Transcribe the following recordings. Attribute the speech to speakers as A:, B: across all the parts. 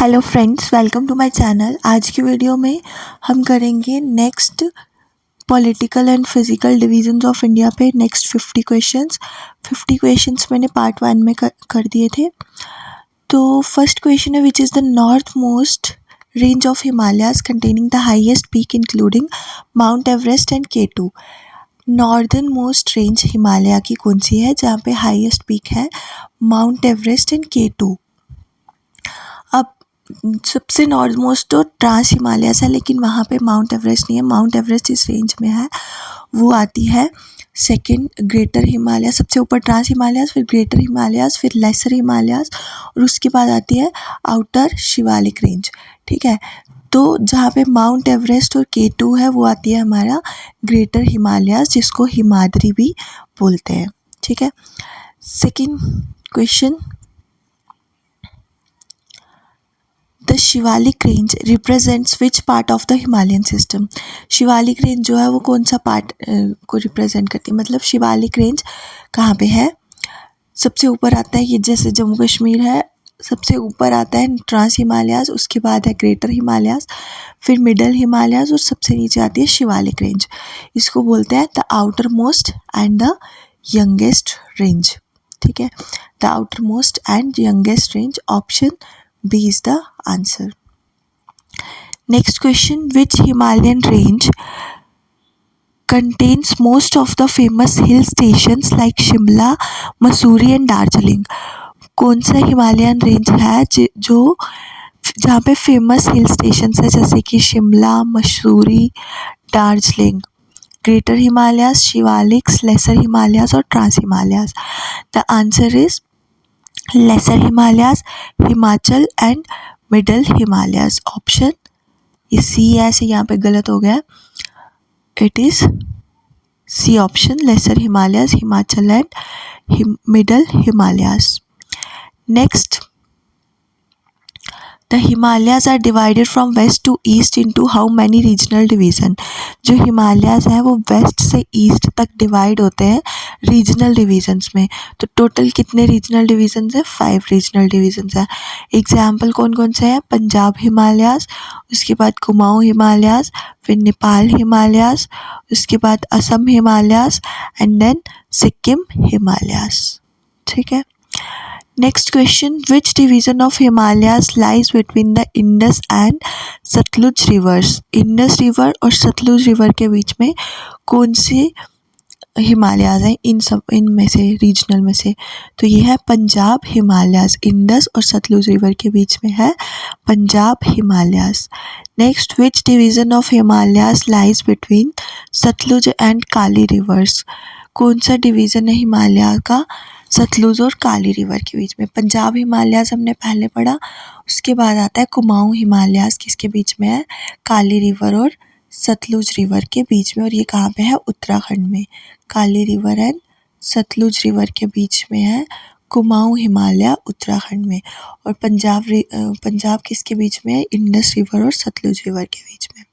A: Hello friends, welcome to my channel. आज की video में हम करेंगे next political and physical divisions of India पे नेक्स्ट 50 क्वेश्चंस मैंने पार्ट 1 में कर दिए थे। तो फर्स्ट क्वेश्चन है, which is the north most range of Himalayas containing the highest peak including Mount Everest and K2। Northern most range Himalaya की कौन सी है जहाँ पे हाईएस्ट पीक है माउंट एवरेस्ट एंड K2। अब सबसे नॉर्थ मोस्ट तो ट्रांस हिमालयस है, लेकिन वहाँ पे माउंट एवरेस्ट नहीं है। माउंट एवरेस्ट इस रेंज में है, वो आती है सेकंड ग्रेटर हिमालय, सबसे ऊपर ट्रांस हिमालयस, फिर ग्रेटर हिमालयस, फिर लेसर हिमालयस और उसके बाद आती है आउटर शिवालिक रेंज। ठीक है, तो जहाँ पे माउंट एवरेस्ट और K2 है वो आती है हमारा ग्रेटर हिमालयस, जिसको हिमाद्री भी बोलते हैं। ठीक है, second question, the Shivalik range represents which part of the Himalayan system. Shivalik range जो है वो कौन सा पार्ट को रिप्रेजेंट करती है, मतलब शिवालिक रेंज कहाँ पे है। सबसे ऊपर आता है, ये जैसे जम्मू कश्मीर है, सबसे ऊपर आता है ट्रांस हिमालयाज, उसके बाद है ग्रेटर हिमालयाज, फिर मिडल हिमालयाज और सबसे नीचे आती है शिवालिक रेंज। इसको बोलते हैं the outer most and the youngest range. ठीक है, the outer most and youngest range, option B is the answer. Next question, which Himalayan range contains most of the famous hill stations like Shimla, Mussoorie and Darjeeling? कौन सा Himalayan range है जो जहाँ पे famous hill stations है जैसे कि Shimla, Mussoorie, Darjeeling? Greater Himalayas, Shivaliks, lesser Himalayas और trans Himalayas. The answer is lesser Himalayas, Himachal and middle Himalayas. Option ये सी है, ऐसे यहाँ पे गलत हो गया, it is C option, lesser Himalayas, Himachal and middle Himalayas. Next, the Himalayas are divided from west to east into how many regional division. जो Himalayas हैं वो वेस्ट से ईस्ट तक डिवाइड होते हैं रीजनल डिवीजन्स में। तो टोटल कितने रीजनल डिवीजन्स हैं? 5 रीजनल डिवीजन्स हैं। एग्जाम्पल कौन कौन से हैं? पंजाब हिमालयाज, उसके बाद कुमाऊँ हिमालयाज, फिर नेपाल हिमालयाज, उसके बाद Assam Himalayas and then Sikkim Himalayas. ठीक है, next question, which division of Himalayas lies between the Indus and Sutlej rivers. Indus river और सतलुज रिवर के बीच में कौन से हिमालयाज हैं इनमें से, रीजनल में से? तो ये है पंजाब हिमालयाज। इंडस और सतलुज रिवर के बीच में है Punjab Himalayas. Next, which division of Himalayas lies between Sutlej and Kali rivers. कौन सा डिवीज़न है हिमालय का सतलुज और काली रिवर के बीच में? पंजाब हिमालयाज हमने पहले पढ़ा, उसके बाद आता है कुमाऊँ हिमालयाज, किसके बीच में है? काली रिवर और सतलुज रिवर के बीच में। और ये कहाँ पे है? उत्तराखंड में। काली रिवर एंड सतलुज रिवर के बीच में है कुमाऊँ हिमालय, उत्तराखंड में। और पंजाब किसके बीच में है? इंडस रिवर और सतलुज रिवर के बीच में।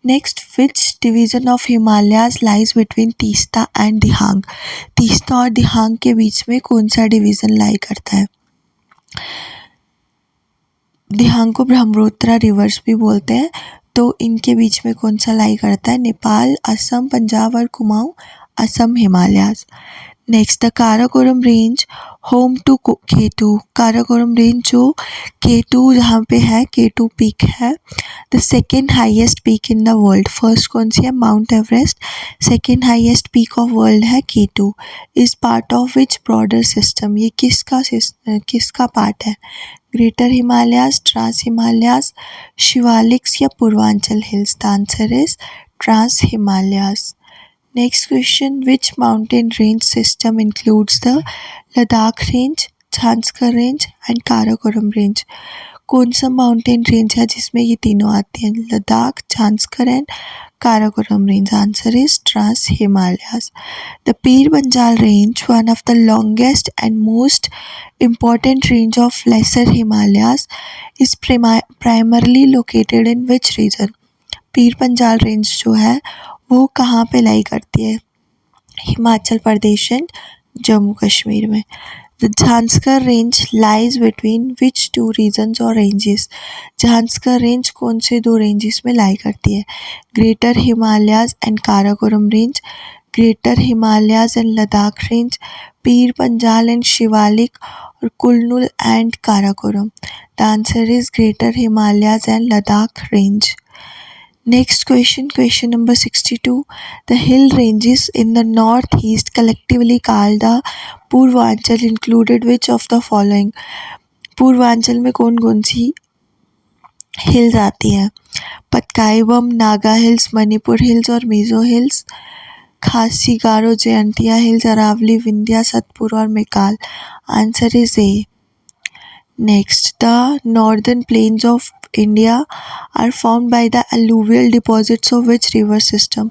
A: Next, which division of Himalayas lies between Teesta and Dihang. Teesta और दिहांग के बीच में कौन सा डिवीज़न लाई करता है? दिहांग को ब्रह्मपुत्र रिवर्स भी बोलते हैं, तो इनके बीच में कौन सा लाई करता है? नेपाल, असम, पंजाब और Kumaon, Assam Himalayas. Next, the Karakoram range home to K2। Karakoram range जो K2 जहाँ पे है, K2 पीक है। The second highest peak in the world, first कौन सी है? Mount Everest. Second highest peak of world है K2। Is part of which broader system, ये किसका पार्ट है? Greater Himalayas, trans Himalayas, Shivaliks या Purvanchal hills? The answer is trans Himalayas. Next question, which mountain range system includes the Ladakh range, Zanskar range and Karakoram range? कौन सा mountain range है जिसमें ये तीनों आते हैं? Ladakh, Zanskar and Karakoram range. Answer is trans Himalayas. The Pir Panjal range, one of the longest and most important range of lesser Himalayas, is primarily located in which region. Pir Panjal range जो है वो कहाँ पे लाई करती है? हिमाचल प्रदेश एंड जम्मू कश्मीर में। The Zanskar range lies between which two regions और ranges. Zanskar range कौन से दो रेंजेस में लाई करती है? Greater Himalayas and Karakoram range, greater Himalayas and Ladakh range, Pir Panjal and Shivalik, और Kullu and Karakoram. The answer is greater Himalayas and Ladakh range. Next question, question number 62. The hill ranges in the northeast collectively called the Purvanchal included which of the following? Purvanchal में कौन कौन सी hills आती हैं? Patkai Bum, Naga hills, Manipur hills और Mizo hills, Khasi, Garo, Jaintia hills, Aravalli, Vindhya, Satpura और Maikal. Answer is A. Next, the northern plains of India are formed by the alluvial deposits of which river system?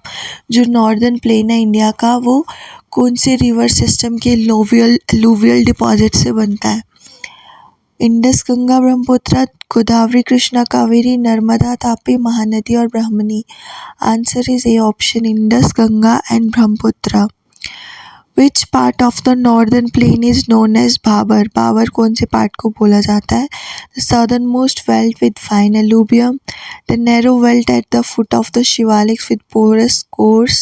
A: जो northern plain है इंडिया का वो कौन से रिवर सिस्टम के alluvial डिपॉजिट से बनता है? इंडस, गंगा, ब्रह्मपुत्र, गोदावरी, कृष्णा, कावेरी, नर्मदा, तापी, महानदी और Brahmani. Answer is A option, Indus, Ganga and Brahmaputra. Which part of the northern plain is known as Bhabar? Bhabar कौन से पार्ट को बोला जाता है? The southernmost belt with fine alluvium, the narrow belt at the foot of the Shivaliks with porous coarse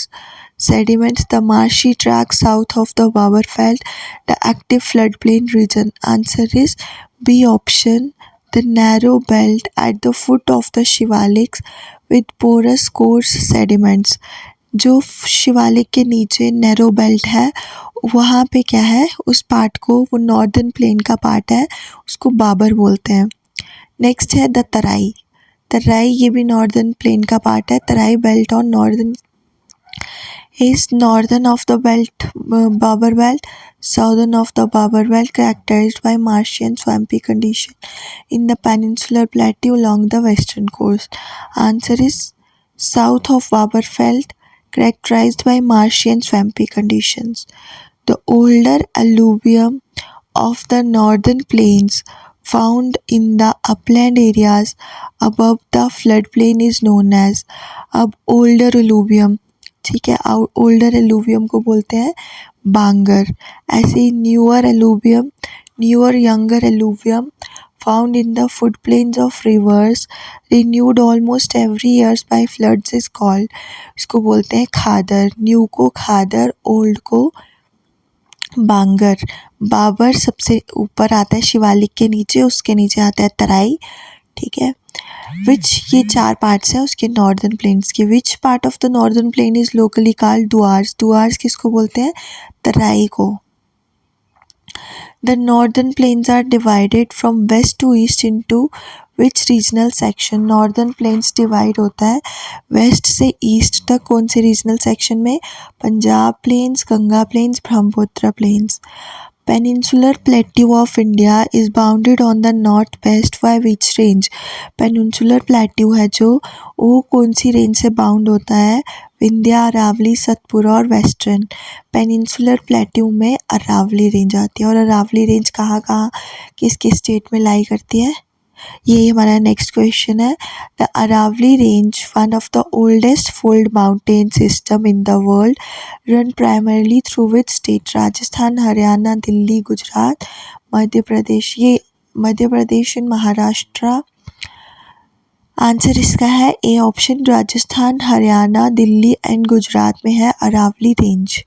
A: sediments, the marshy tract south of the Bhabar belt, the active floodplain region. Answer is B option, the narrow belt at the foot of the Shivaliks with porous coarse sediments. जो शिवालिक के नीचे narrow belt है वहाँ पे क्या है, उस part को, वो नॉर्दर्न प्लेन का पार्ट है, उसको बाबर बोलते हैं. नेक्स्ट है द तराई. तराई ये भी नॉर्दर्न प्लेन का पार्ट है. तराई बेल्ट और northern is northern of the belt, Babar belt, southern of the Babar belt, characterized by marshy and swampy condition in the peninsular plateau along the western coast. Answer is south of Babar belt, characterized by marshy and swampy conditions. The older alluvium of the northern plains found in the upland areas above the floodplain is known as. अब older alluvium, ठीक है, older alluvium को बोलते हैं बांगर. ऐसे ही newer alluvium, newer younger alluvium found in the food plains of rivers renewed almost every years by floods is called. इसको बोलते हैं खादर. न्यू को खादर, ओल्ड को बांगर. बाबर सबसे ऊपर आता है शिवालिक के नीचे, उसके नीचे आता है तराई, ठीक है. विच, ये चार पार्ट्स हैं उसके नॉर्दर्न प्लेन्स के. Which part of the northern plain is locally called Duars? Duars किसको बोलते हैं? तराई को. The northern plains are divided from west to east into which regional section? Northern plains divide होता है वेस्ट से ईस्ट तक कौन से रीजनल सेक्शन में? Punjab plains, Ganga plains, Brahmaputra plains. Peninsular Plateau of India is bounded on the northwest by which range? Peninsular Plateau है जो, वो कौन सी रेंज से बाउंड होता है? विंध्या, अरावली, सतपुरा और वेस्टर्न. पेनिनसुलर प्लेट्यू में अरावली रेंज आती है. और अरावली रेंज कहाँ कहाँ किस किस स्टेट में लाई करती है? ये हमारा नेक्स्ट क्वेश्चन है. The Aravalli range, one of the oldest fold mountain system in the world, run primarily through which state? Rajasthan, Haryana, Delhi, Gujarat, Madhya Pradesh. ये मध्य प्रदेश एंड महाराष्ट्र. आंसर इसका है A option, Rajasthan, Haryana, Delhi and Gujarat में है Aravalli range.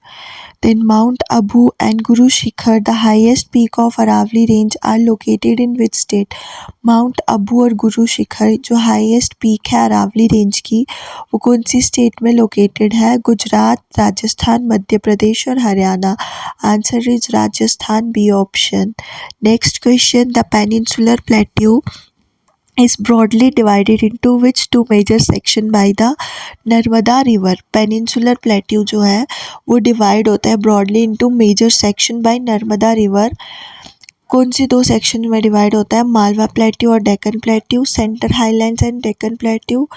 A: Then Mount Abu and Guru Shikhar, the highest peak of Aravali range, are located in which state? Mount Abu और गुरु शिखर जो highest peak है Aravalli range की, वो कौन सी स्टेट में लोकेटेड है? गुजरात, राजस्थान, मध्य प्रदेश और Haryana. Answer is Rajasthan, B option. Next question. The peninsular plateau is broadly divided into which two major section by the Narmada river? Peninsular plateau जो है वो डिवाइड होता है broadly into major section by Narmada river. कौन सी दो सेक्शन में डिवाइड होता है? मालवा प्लेट्यू और Deccan plateau, centre highlands and Deccan plateau,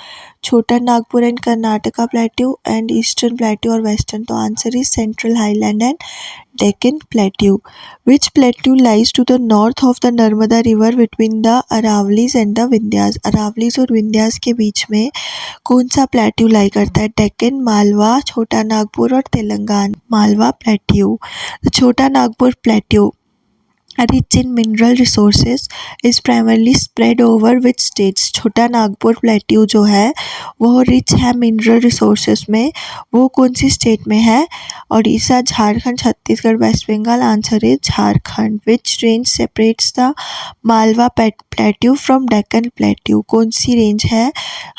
A: Chota Nagpur and Karnataka plateau and eastern plateau और वेस्टर्न. तो answer is central highland and Deccan plateau. Which plateau lies to the north of the Narmada river between the Aravallis and the Vindhyas? Aravallis और विंध्यास के बीच में कौन सा plateau लाई करता है? डेक्कन, मालवा, छोटा नागपुर और Telangana. Malwa plateau. Chota Nagpur plateau rich in mineral resources is primarily spread over which states? छोटा नागपुर प्लेट्यू जो है वो रिच है मिनरल रिसोर्सेज में, वो कौन सी स्टेट में है? Orissa, Jharkhand, Chhattisgarh, West Bengal. Answer is Jharkhand. Which range separates the Malwa plateau from Deccan plateau? कौन सी रेंज है?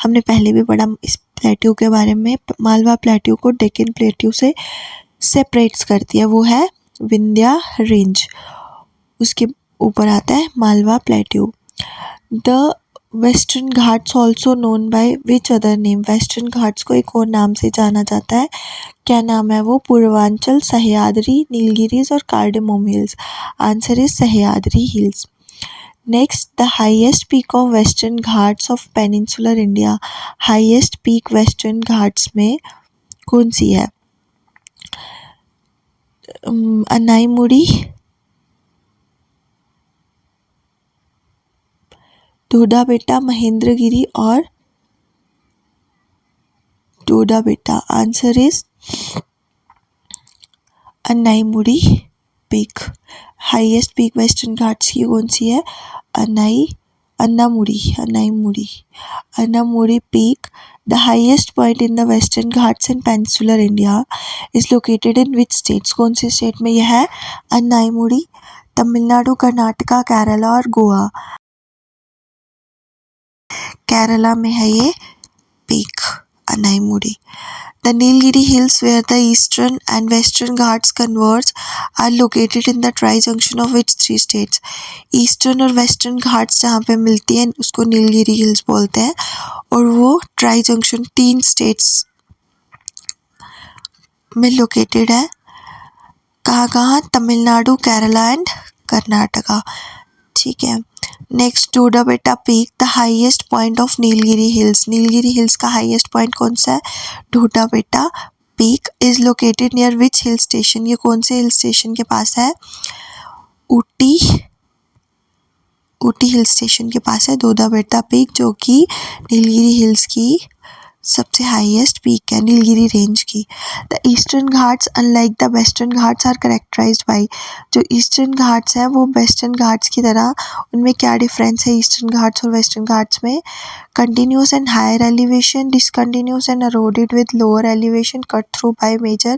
A: हमने पहले भी पढ़ा इस प्लेट्यू के बारे में। मालवा प्लेट्यू को डेक्कन प्लेट्यू से सेपरेट्स करती है, वो है विंध्या रेंज। उसके ऊपर आता है Malwa plateau. The western Ghats also known by which other name? Western Ghats को एक और नाम से जाना जाता है, क्या नाम है वो? पूर्वांचल, सह्याद्री, नीलगिरीज और cardamom hills. Answer is Sahyadri hills. Next, the highest peak of western Ghats of peninsular India. Highest peak western Ghats में कौन सी है? अनाईमुड़ी, डोडा बेटा, महेंद्रगिरी और डोडा बेटा। Answer is Anamudi peak. Highest peak western Ghats की कौन सी है? Anamudi peak, the highest point in the western Ghats in peninsular India is located in which states? कौन सी स्टेट में यह है? अनाईमुड़ी। तमिलनाडु, कर्नाटका, केरला और गोवा। केरला में है ये peak Anamudi. The Nilgiri hills where the eastern and western ghats converge are located in the tri-junction of which three states? Eastern और वेस्टर्न घाट्स जहाँ पे मिलती हैं उसको नीलगिरी हिल्स बोलते हैं, और वो ट्राई जंक्शन 3 स्टेट्स में लोकेटेड है। कहाँ? तमिलनाडु, केरला एंड कर्नाटका। ठीक है। नेक्स्ट, डोडा बेटा peak, the highest point of Nilgiri hills. Nilgiri hills का हाईएस्ट पॉइंट कौन सा है? डोडा बेटा peak. Is located near which hill station? ये कौन से हिल स्टेशन के पास है? ऊटी हिल स्टेशन के पास है डोडा बेटा पीक, जो कि नीलगिरी हिल्स की सबसे हाईएस्ट पीक है, नीलगिरी रेंज की। The Eastern Ghats unlike the western Ghats are characterised by. जो ईस्टर्न घाट्स हैं वो वेस्टर्न घाट्स की तरह, उनमें क्या डिफरेंस है ईस्टर्न घाट्स और वेस्टर्न घाट्स में? Continuous and higher elevation, discontinuous and eroded with lower elevation, cut through by major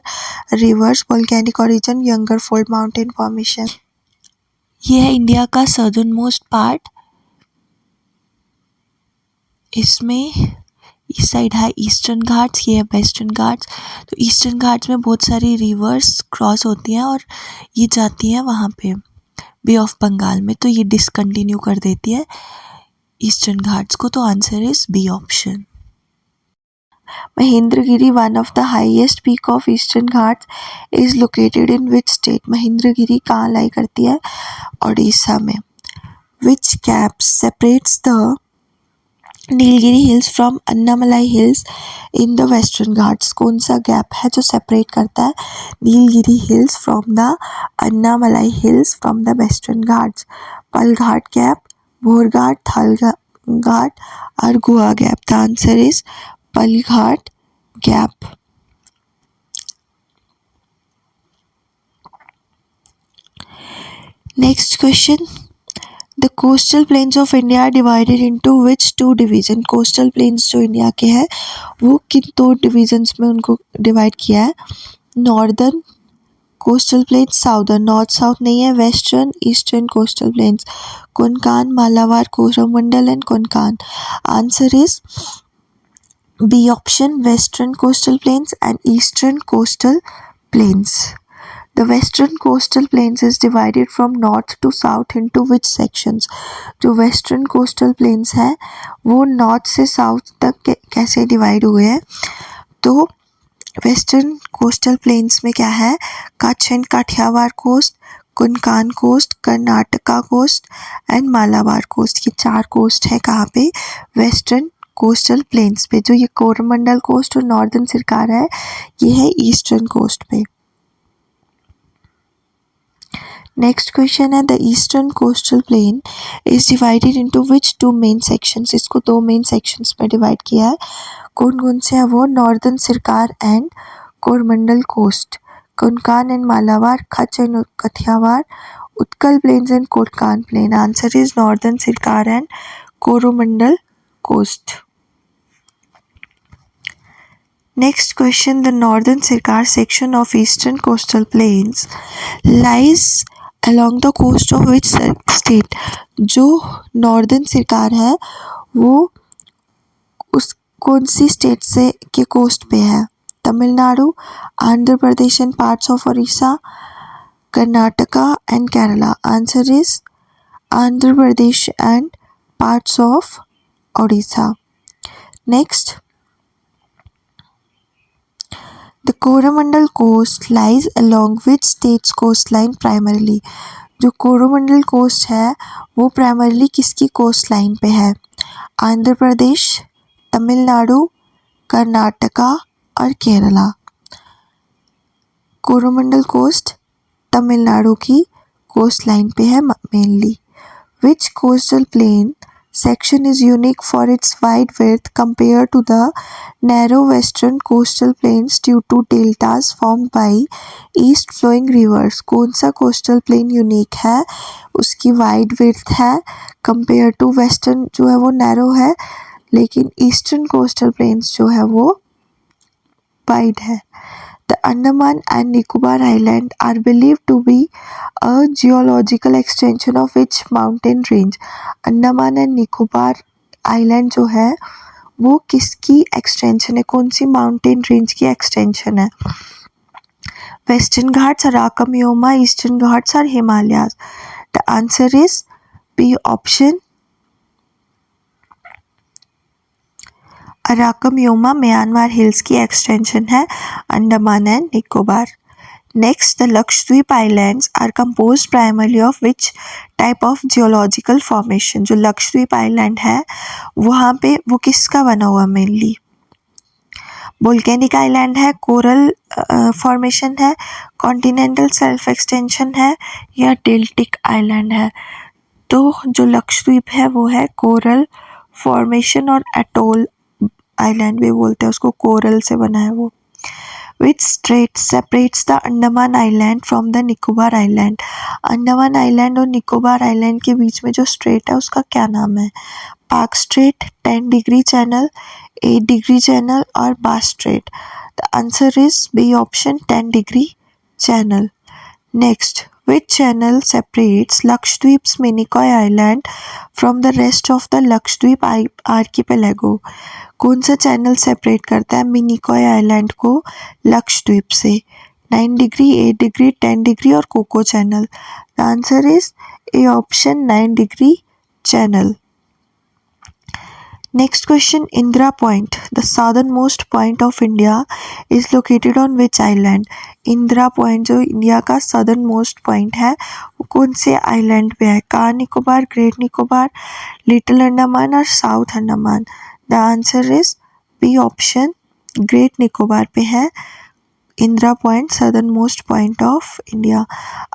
A: rivers, volcanic origin, younger fold mountain formation। ये है इंडिया का सदर्न मोस्ट पार्ट। इसमें इस साइड है ईस्टर्न घाट्स, ये है वेस्टर्न घाट्स। तो ईस्टर्न घाट्स में बहुत सारी रिवर्स क्रॉस होती हैं और ये जाती हैं वहाँ पे बे ऑफ बंगाल में, तो ये डिसकंटिन्यू कर देती है ईस्टर्न घाट्स को। तो answer is B option. Mahendragiri, one of the highest peak of eastern Ghats, is located in which state? Mahendragiri कहाँ लाई करती है? उड़ीसा में। Which gap separates the Nilgiri hills from Annamalai hills in the western Ghats? कौन सा गैप है जो सेपरेट करता है Nilgiri hills from the Annamalai hills from the western Ghats? Palghat gap, Bhorghat, Thalghat और Guha gap. The answer is पलघाट gap. Next question, the coastal plains of India are divided into which 2 division? Coastal plains जो India के हैं वो किन 2 डिवीजन्स में उनको डिवाइड किया है? Northern coastal plains, southern, north south नहीं है, western eastern coastal plains, Konkan, Malabar, Coromandel and Konkan. Answer is B option, western coastal plains and eastern coastal plains. The western coastal plains is divided from north to south into which sections? जो western coastal plains है वो north से south तक कैसे divide हुए हैं? तो western coastal plains में क्या है? Kutch and Kathiawar coast, Konkan coast, Karnataka coast and Malabar coast. ये 4 कोस्ट है कहाँ पे? वेस्टर्न कोस्टल प्लेन्स पे। जो ये कोरमंडल कोस्ट और नॉर्दर्न सरकार है ये है ईस्टर्न कोस्ट पे। नेक्स्ट क्वेश्चन है, the eastern coastal plain is divided into which 2 main sections? इसको 2 मेन सेक्शंस में डिवाइड किया है। कौन कौन से है वो? Northern Circars and Coromandel coast, Konkan and Malabar, Kutch and Kathiawar, Utkal Plains and Konkan Plain. Answer is Northern Sircar and Coromandel Coast. Next question, the Northern Sircar section of Eastern Coastal Plains lies along the coast of which state? जो Northern Sircar है वो उस कौन सी state से के coast पे है? Tamil Nadu, Andhra Pradesh and parts of Odisha, Karnataka and Kerala. Answer is Andhra Pradesh and parts of Odisha. Next, the Coromandel coast lies along which states coast line primarily? जो कोरोमंडल कोस्ट है वो प्राइमरीली किसकी कोस्ट लाइन पे है? आंध्र प्रदेश, तमिलनाडु, कर्नाटका और केरला. कोरोमंडल कोस्ट तमिलनाडु की कोस्ट लाइन पे है mainly. Which coastal plain section is unique for its wide width compared to the narrow western coastal plains due to deltas formed by east flowing rivers? कौन सा coastal plain unique है? उसकी wide width है compare to western जो है वो narrow है, लेकिन ईस्टर्न कोस्टल प्लेन्स जो है वो वाइड है. The Andaman and Nicobar Island are believed to be a geological extension of which mountain range? Andaman and Nicobar island जो है वो किसकी एक्सटेंशन है? कौन सी माउंटेन रेंज की एक्सटेंशन है? वेस्टर्न घाट्स, अराकमियोमा, ईस्टर्न घाट्स और Himalayas. The answer is B option Arakan Yoma Myanmar hills की एक्सटेंशन है Andaman and Nicobar. Next, the Lakshadweep islands are composed primarily of which type of geological formation? जो लक्षद्वीप आइलैंड है वहाँ पे वो किसका बना हुआ मेनली? वोल्केनिक आइलैंड है, कोरल फॉर्मेशन है, कॉन्टिनेंटल सेल्फ एक्सटेंशन है या डेल्टिक आइलैंड है? तो जो लक्षद्वीप है वो है कोरल फॉर्मेशन और एटोल आइलैंड भी बोलते हैं उसको, कोरल से बना है वो. Which strait separates the Andaman island from the Nicobar island? Andaman island और निकोबार आइलैंड के बीच में जो स्ट्रेट है उसका क्या नाम है? Palk strait, 10 degree channel, 8 degree channel और Bass strait. The answer is B option 10 degree channel. Next, which channel separates Lakshadweep's Minicoy Island from the rest of the Lakshadweep archipelago? कौन सा चैनल सेपरेट करता है Minicoy island को लक्षद्वीप से? 9 degree, 8 degree, 10 degree और coco channel. The answer is A option 9 degree channel. Next question, Indira Point, the southernmost point of India, is located on which island? Indira point जो India का southern most point है वो कौन से island पे है? Car Nicobar, great Nicobar, little Andaman और south Andaman. The answer is B option great Nicobar पे है Indira point, southern most point of India.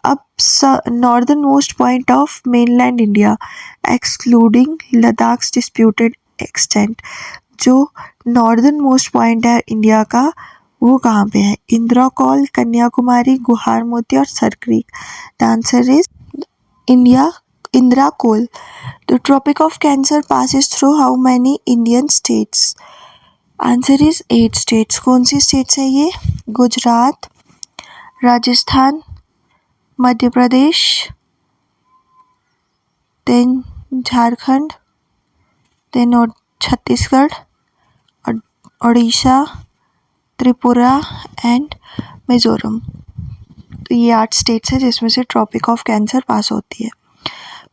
A: अब northern most point of mainland India excluding Ladakh disputed extent, जो नॉर्दर्न मोस्ट पॉइंट है इंडिया का वो कहाँ पे है? इंदिरा कॉल, कन्याकुमारी, गुहार मोती और Sir Creek. The answer is Indira Col. The tropic of cancer passes through how many Indian states? Answer is 8 states. कौन सी स्टेट्स है ये? Gujarat, Rajasthan, Madhya Pradesh, then Jharkhand, then Chhattisgarh, Odisha, Tripura and Mizoram. तो ये 8 स्टेट्स हैं जिसमें से ट्रॉपिक ऑफ कैंसर पास होती है.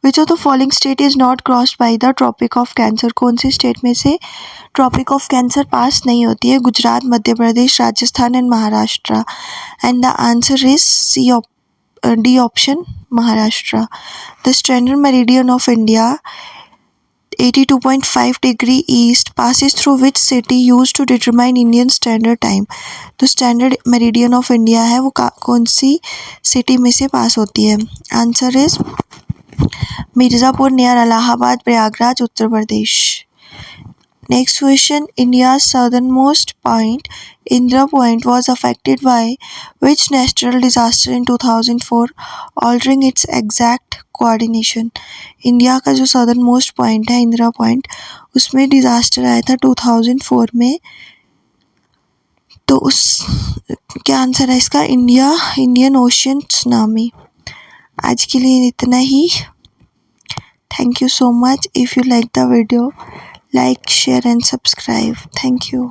A: Which of the following state is not crossed by the tropic of cancer? कौन सी स्टेट में से ट्रॉपिक ऑफ कैंसर पास नहीं होती है? Gujarat, Madhya Pradesh, Rajasthan and Maharashtra. And the answer is D option Maharashtra. The standard meridian of India 82.5 degree east passes through which city used to determine Indian Standard Time? तो standard meridian of India है वो कौन सी city में से पास होती है? Answer is Mirzapur near Allahabad, Prayagraj, Uttar Pradesh. Next question, India's southernmost point, Indra Point, was affected by which natural disaster in 2004, altering its exact coordination? India का जो सदर्न मोस्ट पॉइंट है इंदिरा पॉइंट, उसमें डिजास्टर आया था 2004 में। तो उस क्या आंसर है इसका? Indian ocean tsunami. आज के लिए इतना ही। Thank you so much. If you like the video, like, share and subscribe. Thank you.